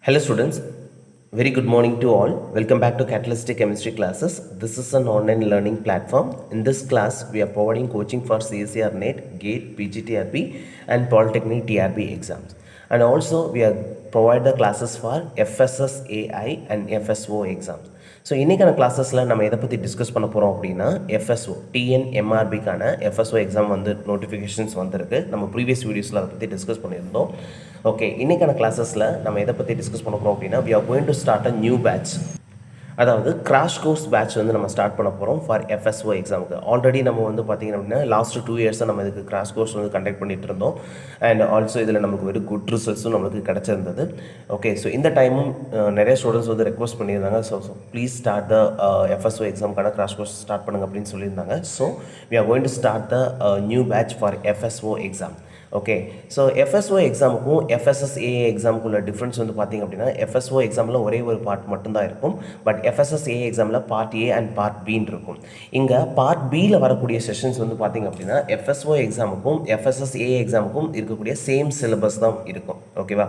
Hello students, very good morning to all. Welcome back to Catalytic Chemistry classes. This is an online learning platform. In this class, we are providing coaching for CSER NET, GATE, PGTRB and Polytechnic TRB exams. And also we are provide the classes for FSSAI and FSO exams. So இன்றைக்கான கிளாஸஸில் நம்ம எதை பற்றி discuss பண்ண போகிறோம் அப்படின்னா FSO TNMRBக்கான FSO exam வந்து notifications வந்திருக்கு. நம்ம ப்ரீவியஸ் வீடியோஸில் அதை பற்றி டிஸ்கஸ் பண்ணியிருந்தோம். ஓகே, இன்றைக்கான கிளாஸஸில் நம்ம எதை பற்றி டிஸ்கஸ் பண்ண போகிறோம் அப்படின்னா we are going to start a new batch. அதாவது கிராஷ் கோர்ஸ் பேட்ச் வந்து நம்ம ஸ்டார்ட் பண்ண போகிறோம் ஃபார் FSO எக்ஸாமுக்கு. ஆல்ரெடி நம்ம வந்து பார்த்திங்க அப்படின்னா லாஸ்ட் 2 இயர்ஸாக நம்ம இதுக்கு கிராஷ் கோர்ஸ் வந்து கண்டக்ட் பண்ணிட்டு இருந்தோம். அண்ட் ஆல்சோ இதில் நமக்கு வெரி குட் ரிசல்ட்ஸும் நம்மளுக்கு கிடச்சிருந்தது. ஓகே, ஸோ இந்த டைமும் நிறைய ஸ்டூடெண்ட்ஸ் வந்து ரெக்வஸ்ட் பண்ணியிருந்தாங்க. So please start the FSO எக்ஸாமுக்கான கிராஷ் கோர்ஸ் ஸ்டார்ட் பண்ணுங்க அப்படின்னு சொல்லியிருந்தாங்க. So we are going to start the new batch for FSO exam. Okay, so FSO எக்ஸாமுக்கும் FSSAI எக்ஸாமுக்குள்ள டிஃப்ரென்ஸ் வந்து பார்த்திங்க அப்படின்னா FSO எக்ஸாமில் ஒரே ஒரு பார்ட் மட்டும்தான் இருக்கும். பட் FSSAI எக்ஸாமில் பார்ட் A அண்ட் பார்ட் Bன்னு இருக்கும். இங்கே பார்ட் Bயில் வரக்கூடிய செஷன்ஸ் வந்து பார்த்திங்க அப்படின்னா FSO எக்ஸாமுக்கும் FSSAI எக்ஸாமுக்கும் இருக்கக்கூடிய சேம் சிலபஸ் தான் இருக்கும். ஓகேவா?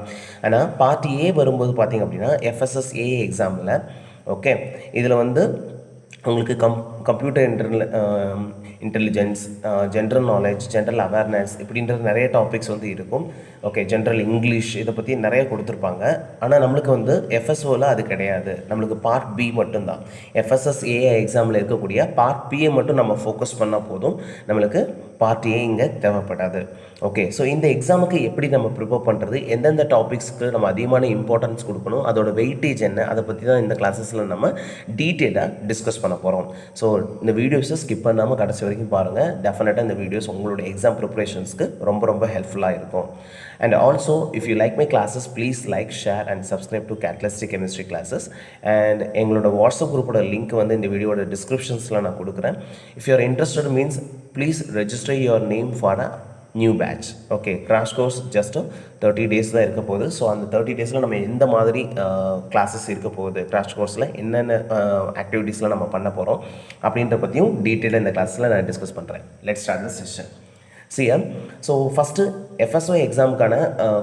ஆனால் பார்ட் A வரும்போது பார்த்திங்க அப்படின்னா FSSAI எக்ஸாமில் ஓகே இதில் வந்து உங்களுக்கு computer intelligence, general knowledge, general awareness இப்படின்ற நிறைய டாபிக்ஸ் வந்து இருக்கும். ஓகே, ஜென்ரல் இங்கிலீஷ் இதை பற்றி நிறைய கொடுத்துருப்பாங்க. ஆனால் நம்மளுக்கு வந்து FSOவில் அது கிடையாது. நம்மளுக்கு பார்ட் B மட்டும்தான். FSSAI எக்ஸாமில் இருக்கக்கூடிய பார்ட் Bயை மட்டும் நம்ம ஃபோக்கஸ் பண்ணால் போதும். நம்மளுக்கு பார்ட் A இங்கே தேவைப்படாது. ஓகே, ஸோ இந்த எக்ஸாமுக்கு எப்படி நம்ம ப்ரிப்பேர் பண்ணுறது, எந்தெந்த டாபிக்ஸ்க்கு நம்ம அதிகமான இம்பார்ட்டன்ஸ் கொடுக்கணும், அதோட வெயிட்டேஜ் என்ன, அதை பற்றி தான் இந்த கிளாஸஸில் நம்ம டீட்டெயிலாக டிஸ்கஸ் பண்ண போகிறோம். ஸோ இந்த வீடியோஸை ஸ்கிப் பண்ணாமல் கடைசி வரைக்கும் பாருங்கள். டெஃபினட்டாக இந்த வீடியோஸ் உங்களோட எக்ஸாம் ப்ரிப்பரேஷன்ஸ்க்கு ரொம்ப ரொம்ப ஹெல்ப்ஃபுல்லாக இருக்கும். And also, if you like my classes, please like, share and subscribe to Catalytic Chemistry classes. And எங்களோட வாட்ஸ்அப் குரூப்போட லிங்க் வந்து இந்த வீடியோட டிஸ்கிரிப்ஷன்ஸில் நான் கொடுக்குறேன். If you are interested means please register your name for a new batch. Okay, crash course just 30 days தான் இருக்க போகுது. ஸோ அந்த 30 daysல நம்ம எந்த மாதிரி கிளாஸஸ் இருக்க போகுது, கிராஷ் கோர்ஸில் என்னென்ன ஆக்டிவிட்டீஸ்லாம் நம்ம பண்ண போகிறோம் அப்படின்ற பற்றியும் டீட்டெயிலாக இந்த கிளாஸில் நான் டிஸ்கஸ் பண்ணுறேன். Let's start the session. சிஎம், ஸோ ஃபஸ்ட்டு FSO எக்ஸாமுக்கான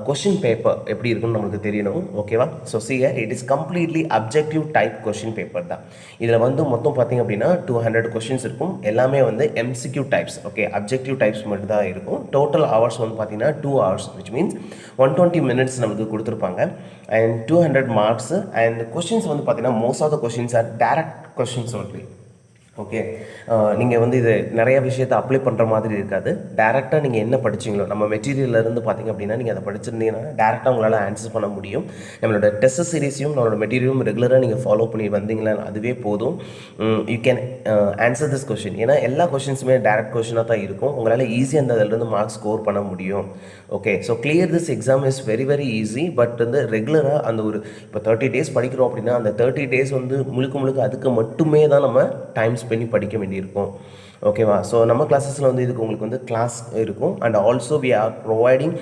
கொஷின் பேப்பர் எப்படி இருக்குன்னு நம்மளுக்கு தெரியணும். ஓகேவா? So it is completely objective type question paper தான். இதில் வந்து மொத்தம் பார்த்திங்க அப்படின்னா 200 கொஷின்ஸ் இருக்கும். எல்லாமே வந்து MCQ types. Okay, objective types மட்டும் தான் இருக்கும். டோட்டல் ஹவர்ஸ் வந்து பார்த்திங்கன்னா 2 hours, விச் மீன்ஸ் 120 minutes நமக்கு கொடுத்துருப்பாங்க. And 200 marks. அண்ட் கொஷின்ஸ் வந்து பார்த்திங்கன்னா most of the questions are direct questions only. Okay, நீங்கள் வந்து இது நிறைய விஷயத்தை அப்ளை பண்ணுற மாதிரி இருக்காது. டேரெக்டாக நீங்கள் என்ன படிச்சிங்களோ நம்ம மெட்டீரியல்லேருந்து பார்த்திங்க அப்படின்னா நீங்கள் அதை படிச்சிருந்தீங்கன்னா டேரெக்டாக உங்களால் ஆன்சர் பண்ண முடியும். நம்மளோட டெஸ்ட் சீரீஸையும் நம்மளோட மெட்டீரியலும் ரெகுலராக நீங்கள் ஃபாலோ பண்ணி வந்தீங்களா அதுவே போதும். You can answer this question. ஏன்னா எல்லா கொஷின்ஸுமே டேரக்ட் கொஷினாக தான் இருக்கும். உங்களால் ஈஸியாக அந்த அதிலிருந்து மார்க்ஸ் ஸ்கோர் பண்ண முடியும். Okay, so clear this exam is very very easy. But வந்து ரெகுலராக அந்த ஒரு இப்போ 30 days படிக்கிறோம் அப்படின்னா அந்த 30 days வந்து முழுக்க அதுக்கு மட்டுமே தான் நம்ம டைம் பண்ணி படிக்க வேண்டியிருக்கும். ஓகேவா? ஸோ நம்ம கிளாஸஸில் வந்து இதுக்கு உங்களுக்கு வந்து கிளாஸ் இருக்கும். And also we are providing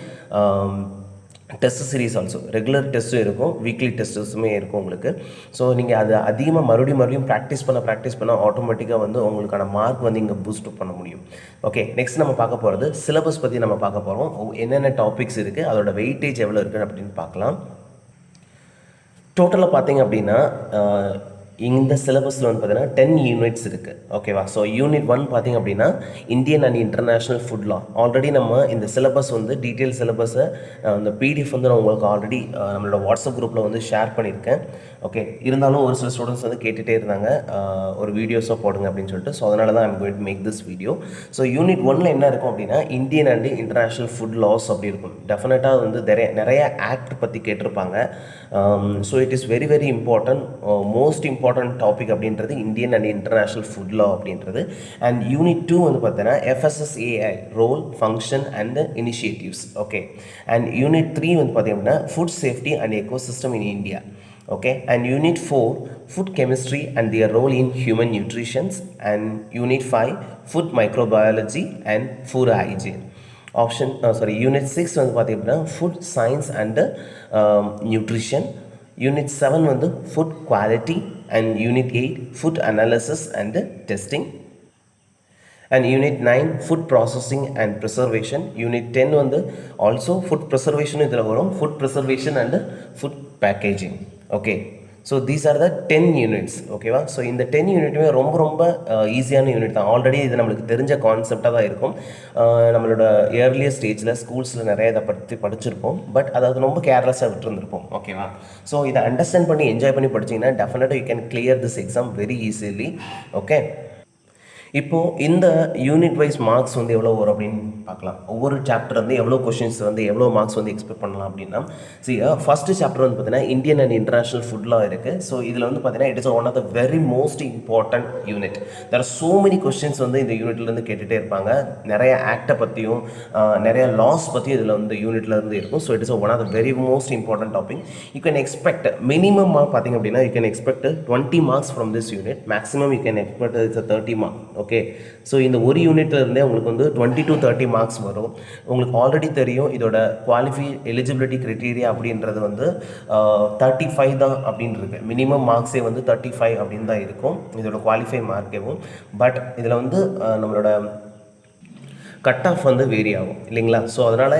test series also. Regular டெஸ்ட்டும் இருக்கும், வீக்லி டெஸ்ட்டுமே இருக்கும் உங்களுக்கு. ஸோ நீங்கள் அதை அதிகமாக மறுபடியும் ப்ராக்டிஸ் பண்ண ஆட்டோமேட்டிக்காக வந்து உங்களுக்கான மார்க் வந்து இங்கே பூஸ்ட் பண்ண முடியும். ஓகே, நெக்ஸ்ட் நம்ம பார்க்க போகிறது சிலபஸ் பற்றி நம்ம பார்க்க போகிறோம். என்னென்ன டாபிக்ஸ் இருக்குது, அதோட வெயிட்டேஜ் எவ்வளோ இருக்குது அப்படின்னு பார்க்கலாம். டோட்டலாக பார்த்தீங்க அப்படின்னா இந்த சிலபஸில் வந்து பார்த்தீங்கன்னா 10 units இருக்குது. ஓகேவா? ஸோ யூனிட் 1 பார்த்திங்க அப்படின்னா Indian and international food law. Already நம்ம இந்த சிலபஸ் வந்து டீட்டெயில் சிலபஸை அந்த PDF வந்து நான் உங்களுக்கு ஆல்ரெடி நம்மளோட வாட்ஸ்அப் குரூப்பில் வந்து ஷேர் பண்ணியிருக்கேன். ஓகே, இருந்தாலும் ஒரு சில ஸ்டூடெண்ட்ஸ் வந்து கேட்டுகிட்டே இருந்தாங்க ஒரு வீடியோஸாக போடுங்க அப்படின்னு சொல்லிட்டு. ஸோ அதனால தான் I'm going to make this video. So unit 1ல் என்ன இருக்கும் அப்படின்னா Indian and international food laws அப்படி இருக்கும். டெஃபினட்டாக வந்து நிறைய ஆக்ட் பற்றி கேட்டிருப்பாங்க. So it is very very important, most important topic அப்படின்றது Indian and international food law அப்படின்றது. அண்ட் யூனிட் 2 வந்து பார்த்தீங்கன்னா FSSAI role, function and initiatives. Okay, and unit 3 வந்து பார்த்தீங்கன்னா food safety and ecosystem in India. Okay, and unit 4 food chemistry and their role in human nutrition, and unit 5 food microbiology and food hygiene. Unit 6 வந்து பார்த்தீங்கன்னா food science and nutrition. unit 7 வந்து food quality, and unit 8 food analysis and testing. And unit 9 food processing and preservation. unit 10 வந்து also food preservation இதில் வரும், food preservation and food packaging. Okay, so these are the 10 units. ஓகேவா, so இந்த 10 யூனிட்டுமே ரொம்ப ரொம்ப ஈஸியான unit தான். Already இது நம்மளுக்கு தெரிஞ்ச கான்செப்டாக தான் இருக்கும். நம்மளோட இயர்லியர் ஸ்டேஜில் ஸ்கூல்ஸில் நிறைய இதை பற்றி படிச்சிருப்போம். பட் அதாவது ரொம்ப கேர்லெஸ்ஸாக விட்டுருந்துருப்போம். ஓகேவா, ஸோ இதை அண்டர்ஸ்டாண்ட் பண்ணி என்ஜாய் பண்ணி படிச்சிங்கன்னா டெஃபினட்டாக you can clear this exam very easily. Okay, இப்போது இந்த யூனிட் வைஸ் மார்க்ஸ் வந்து எவ்வளோ வரும் அப்படின்னு பார்க்கலாம். ஒவ்வொரு சாப்டர் வந்து எவ்வளோ கொஷின்ஸ் வந்து எவ்வளோ மார்க்ஸ் வந்து எக்ஸ்பெக்ட் பண்ணலாம் அப்படின்னா, ஃபஸ்ட்டு சாப்டர் வந்து பார்த்தீங்கன்னா இந்தியன் அண்ட் இன்டர்நேஷனல் ஃபுட்லாம் இருக்குது. ஸோ இதில் வந்து பார்த்தீங்கன்னா it is one of the very most important unit. There are so many questions வந்து இந்த யூனிட்லேருந்து கேட்டுகிட்டே இருப்பாங்க. நிறைய ஆக்டை பற்றியும் நிறைய லாஸ் பற்றியும் இதில் வந்து யூனிட்லேருந்து இருக்கும். So it is one of the very most important topic. You can expect minimum mark பார்த்திங்க அப்படின்னா you can expect 20 marks from this unit. Maximum you can expect it's 30 mark. Okay, so இந்த ஒரு யூனிட்ல இருந்தே உங்களுக்கு வந்து 20 to 30 மார்க்ஸ் வரும். உங்களுக்கு ஆல்ரெடி தெரியும் இதோட எலிஜிபிலிட்டி க்ரைட்டீரியா அப்படின்றது வந்து 35 தான் அப்படின்னு இருக்கு. மினிமம் மார்க்ஸே வந்து 35 அப்படின்னு தான் இருக்கும் இதோட குவாலிஃபை மார்க்கேவும். பட் இதில் வந்து நம்மளோட கட் ஆஃப் வந்து வேரி ஆகும் இல்லைங்களா. ஸோ அதனால்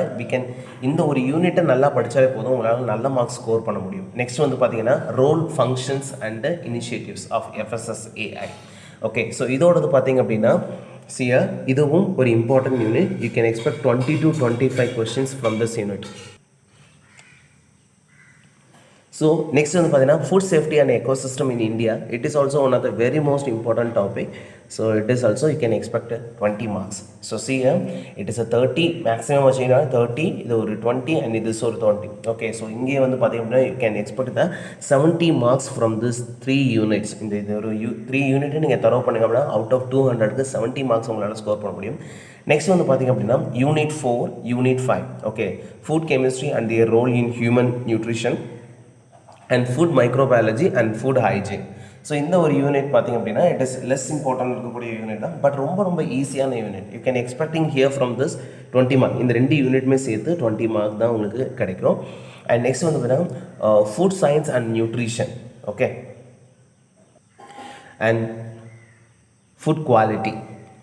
இந்த ஒரு யூனிட்டை நல்லா படித்தாலே போதும், உங்களால் நல்ல மார்க்ஸ் ஸ்கோர் பண்ண முடியும். நெக்ஸ்ட் வந்து பார்த்தீங்கன்னா role functions and initiatives of FSSAI. Okay, so இதோடது பார்த்தீங்க அப்படின்னா இதுவும் ஒரு important unit. You can expect 20 to 25 questions from this unit. So next வந்து பார்த்தீங்கன்னா food safety and ecosystem in India. It is also one of the very most important topic. So it is also you can expect 20 marks. So it is 30 maximum வச்சிங்கன்னா 30, இது ஒரு 20 and இது ஒரு 20. Okay, so இங்கே வந்து பார்த்தீங்க அப்படின்னா you can expect the 70 marks from this 3 units. இது ஒரு 3 யூனிட்டு நீங்கள் தரவு பண்ணுங்க அப்படின்னா அவுட் ஆஃப் 200க்கு 70 மார்க்ஸ் உங்களால் ஸ்கோர் பண்ண முடியும். நெக்ஸ்ட் வந்து பார்த்தீங்க அப்படின்னா unit 4, unit 5. Okay, food chemistry and their role in human nutrition and food microbiology and food hygiene. So இந்த ஒரு யூனிட் பார்த்திங்க அப்படின்னா இட் இஸ் லெஸ் இம்பார்ட்டன்ட் இருக்கக்கூடிய யூனிட் தான். பட் ரொம்ப ரொம்ப ஈஸியான unit. You can expecting here from this 20 mark. இந்த 2 யூனிட்டுமே சேர்த்து 20 மார்க் தான் உங்களுக்கு கிடைக்கும். அண்ட் நெக்ஸ்ட் வந்து பார்த்தீங்கன்னா food science and nutrition. Okay, and food quality.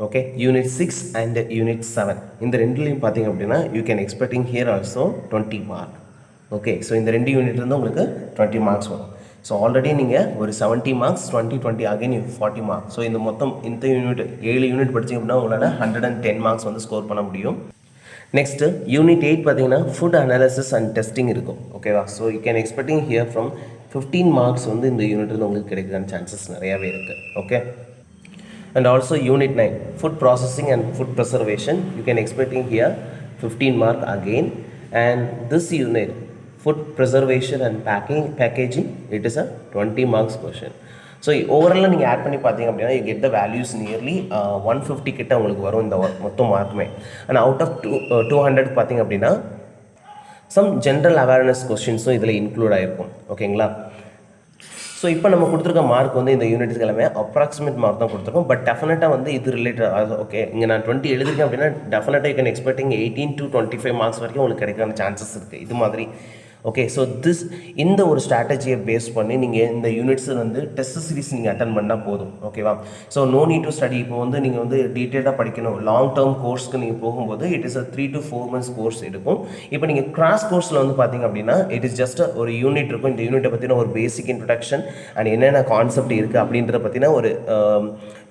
Okay, unit 6 and unit 7 இந்த ரெண்டுலேயும் பார்த்திங்க அப்படின்னா you can expecting here also 20 mark. Okay, so இந்த 2 யூனிட்லேருந்து உங்களுக்கு 20 மார்க்ஸ் வரும். ஸோ ஆல்ரெடி நீங்கள் ஒரு 70 மார்க்ஸ் 20 அகைன் 40 மார்க்ஸ். ஸோ இந்த மொத்தம் இந்த யூனிட் 7 யூனிட் படிச்சிங்க அப்படின்னா உங்களால் 110 மார்க்ஸ் வந்து ஸ்கோர் பண்ண முடியும். நெக்ஸ்ட்டு யூனிட் 8 பார்த்தீங்கன்னா ஃபுட் அனாலிசிஸ் அண்ட் டெஸ்டிங் இருக்கும். ஓகேவா, so you can expecting here from 15 marks வந்து இந்த யூனிட்லேருந்து உங்களுக்கு கிடைக்கிற சான்சஸ் நிறையாவே இருக்குது. Okay, and also unit 9 food processing and food preservation. You can expecting here 15 mark again. And this unit food preservation and packaging, it is a 20 marks question. So ஓவராலாக நீங்கள் add பண்ணி பார்த்தீங்க அப்படின்னா you get the values nearly 150 கிட்ட உங்களுக்கு வரும் இந்த மொத்தம் மார்க்குமே. அண்ட் அவுட் ஆஃப் 200 பார்த்தீங்க அப்படின்னா சம் ஜென்ரல் அவேர்னஸ் கொஸ்டின்ஸும் இதில் இன்க்ளூட் ஆகிருக்கும். ஓகேங்களா, ஸோ இப்போ நம்ம கொடுத்துருக்க மார்க் வந்து இந்த யூனிட்ஸ்க்கு எல்லாமே அப்ராக்சிமேட் மார்க் தான் கொடுத்துருக்கோம். பட் டெஃபினட்டாக வந்து இது ரிலேட்டட். ஓகே, இங்கே நான் 20 எழுதிருக்கேன் அப்படின்னா டெஃபினட்டாக you can expecting 18 to 25 marks வரைக்கும் உங்களுக்கு கிடைக்கிற சான்சஸ் இருக்குது இது மாதிரி. ஓகே, ஸோ இந்த ஒரு ஸ்ட்ராட்டஜியை பேஸ் பண்ணி நீங்கள் இந்த யூனிட்ஸ் வந்து டெஸ்ட் சீரிஸ் நீங்கள் அட்டன் பண்ணால் போதும். ஓகேவா, so no need to study. இப்போ வந்து நீங்கள் வந்து டீட்டெயிலாக படிக்கணும் லாங் டேர்ம் கோர்ஸ்க்கு நீங்கள் போகும்போது it is 3 to 4 months course இருக்கும். இப்போ நீங்கள் கிராஷ் கோர்ஸில் வந்து பார்த்தீங்க அப்படின்னா இட் இஸ் ஜஸ்ட் ஒரு யூனிட் இருக்கும். இந்த யூனிட்டை பற்றின ஒரு பேசிக் இன்ட்ரடக்ஷன் அண்ட் என்னென்ன கான்செப்ட் இருக்குது அப்படின்றத பற்றின ஒரு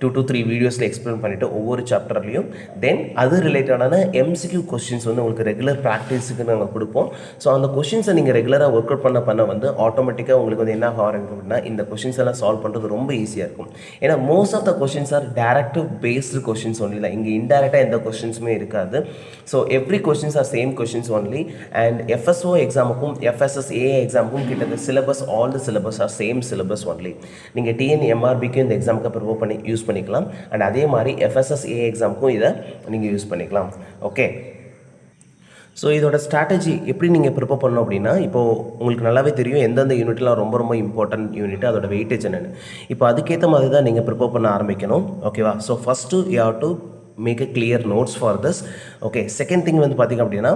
2 to 3 வீடியோஸில் எக்ஸ்பிளைன் பண்ணிவிட்டு ஒவ்வொரு சாப்டர்லையும் தென் அது ரிலேட்டடான MCQ கொஸ்டின்ஸ் வந்து உங்களுக்கு ரெகுலர் ப்ராக்டிஸுக்கு நாங்கள் கொடுப்போம். ஸோ அந்த கொஸ்டின்ஸை நீங்கள் ரெகுலராக ஒர்க் அவுட் பண்ண வந்து ஆட்டோமேட்டிக்காக உங்களுக்கு வந்து என்ன ஆகும் அப்படின்னா இந்த கொஸ்டின்ஸ் எல்லாம் சால்வ் பண்ணுறது ரொம்ப ஈஸியாக இருக்கும். ஏன்னா most of the questions are directive based questions only. இல்லை, இங்கே இன்டெரக்டாக எந்த கொஸ்டின்ஸுமே இருக்காது. So every questions are same questions only. And FSO எக்ஸாமுக்கும் FSSAI எக்ஸாமுக்கும் கிட்டத்தட்ட syllabus all the syllabus are same syllabus only. நீங்கள் TNMRBக்கும் இந்த எக்ஸாமுக்கு ப்ரிப்பேர் பண்ணி யூஸ் பண்ணிக்கலாம். அண்ட் அதே மாதிரி FSSAI எக்ஸாமுக்கும் இதை நீங்கள் யூஸ் பண்ணிக்கலாம். ஓகே, ஸோ இதோட ஸ்ட்ராட்டஜி எப்படி நீங்கள் ப்ரிப்பேர் பண்ணணும் அப்படின்னா இப்போது உங்களுக்கு நல்லாவே தெரியும் எந்தெந்த யூனிட்லாம் ரொம்ப ரொம்ப இம்பார்ட்டன்ட் யூனிட், அதோட வெயிட்டேஜ் என்னென்னு. இப்போ அதுக்கேற்ற மாதிரி தான் நீங்கள் ப்ரிப்பேர் பண்ண ஆரம்பிக்கணும். ஓகேவா, so first you have to make a clear notes for this. Okay, second thing வந்து பார்த்திங்க அப்படின்னா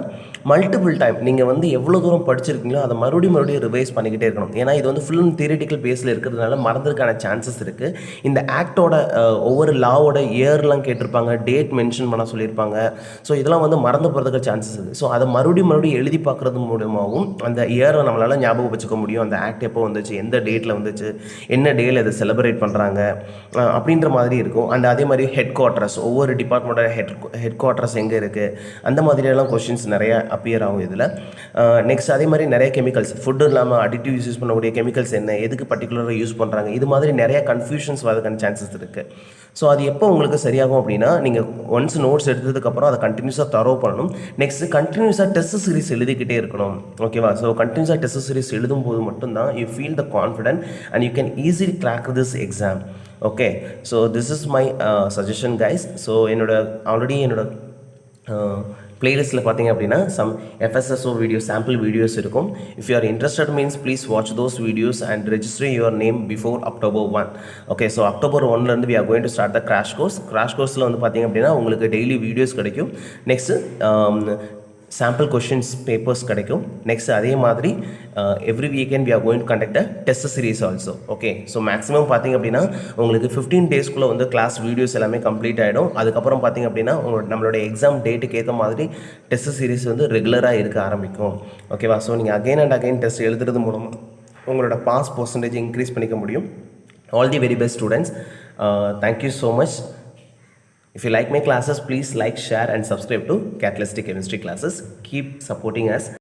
மல்டிபிள் டைம் நீங்கள் வந்து எவ்வளோ தூரம் படிச்சிருக்கீங்களோ அதை மறுபடியும் ரிவைஸ் பண்ணிக்கிட்டே இருக்கணும். ஏன்னா இது வந்து ஃபுல் தியரிட்டிக்கல் பேஸில் இருக்கிறதுனால மறந்துறதுக்கான சான்சஸ் இருக்குது. இந்த ஆக்டோட ஒவ்வொரு லாவோட இயர்லாம் கேட்டிருப்பாங்க, டேட் மென்ஷன் பண்ண சொல்லியிருப்பாங்க. ஸோ இதெல்லாம் வந்து மறந்து போகிறதுக்கு சான்சஸ் இருக்குது. ஸோ அதை மறுபடியும் எழுதி பார்க்குறது மூலமாகவும் அந்த இயரை நம்மளால் ஞாபகம் வச்சுக்க முடியும். அந்த ஆக்ட் எப்போ வந்துச்சு, எந்த டேட்டில் வந்துச்சு, என்ன டேயில் இதை செலிப்ரேட் பண்ணுறாங்க அப்படின்ற மாதிரி இருக்கும். அண்ட் அதே மாதிரி ஹெட் குவார்ட்டர்ஸ், ஒவ்வொரு டிபார்ட்மெண்ட்டோட ஹெட் குவார்ட்டர்ஸ் எங்கே இருக்குது, அந்த மாதிரியெல்லாம் கொஷின்ஸ் நிறைய அப்பியர் ஆகும் இதில். நெக்ஸ்ட் அதே மாதிரி நிறைய கெமிக்கல்ஸ், ஃபுட்டு இல்லாமல் அடிட்டிவ்ஸ் யூஸ் பண்ணக்கூடிய கெமிக்கல்ஸ் என்ன, எதுக்கு பர்டிகுலராக யூஸ் பண்ணுறாங்க, இது மாதிரி நிறைய கன்ஃபியூஷன்ஸ் வரதுக்கான சான்சஸ் இருக்குது. ஸோ அது எப்போ உங்களுக்கு சரியாகும் அப்படின்னா நீங்கள் ஒன்ஸ் நோட்ஸ் எடுத்ததுக்கப்புறம் அதை கண்டினியூஸாக தரோ பண்ணணும். நெக்ஸ்ட் கண்டினியூஸாக டெஸ்ட் சீரிஸ் எழுதிக்கிட்டே இருக்கணும். ஓகேவா? ஸோ கண்டினியூஸாக டெஸ்ட் சீரிஸ் எழுதும்போது மட்டும்தான் you feel the confident and you can easily crack this exam. Okay, so this is my suggestion guys. So already என்னோட பிளேலிஸ்ட்டில் பார்த்தீங்க அப்படின்னா some FSSO video sample videos இருக்கும். If you are interested means please watch those videos and register your name before October 1. Okay, so October 1லேருந்து we are going to start the crash course. Crash கோர்ஸில் வந்து பார்த்தீங்க அப்படின்னா உங்களுக்கு daily videos கிடைக்கும். Next sample questions papers கிடைக்கும். Next அதே மாதிரி every weekend we are going to conduct a test series also. Okay, so maximum பார்த்திங்க அப்படின்னா உங்களுக்கு 15 டேஸ்க்குள்ளே வந்து கிளாஸ் வீடியோஸ் எல்லாமே கம்ப்ளீட் ஆகிடும். அதுக்கப்புறம் பார்த்திங்க அப்படின்னா நம்மளோட எக்ஸாம் டேட்டுக்கு ஏற்ற மாதிரி டெஸ்ட் சீரிஸ் வந்து ரெகுலராக இருக்க ஆரம்பிக்கும். ஓகேவா? ஸோ நீங்கள் அகைன் அண்ட் அகைன் டெஸ்ட் எழுதுறது மூலமாக உங்களோட பாஸ் பர்சன்டேஜ் இன்க்ரீஸ் பண்ணிக்க முடியும். All the very best students. Thank you so much. If you like my classes, please like, share and subscribe to Catalytic Chemistry classes. Keep supporting us.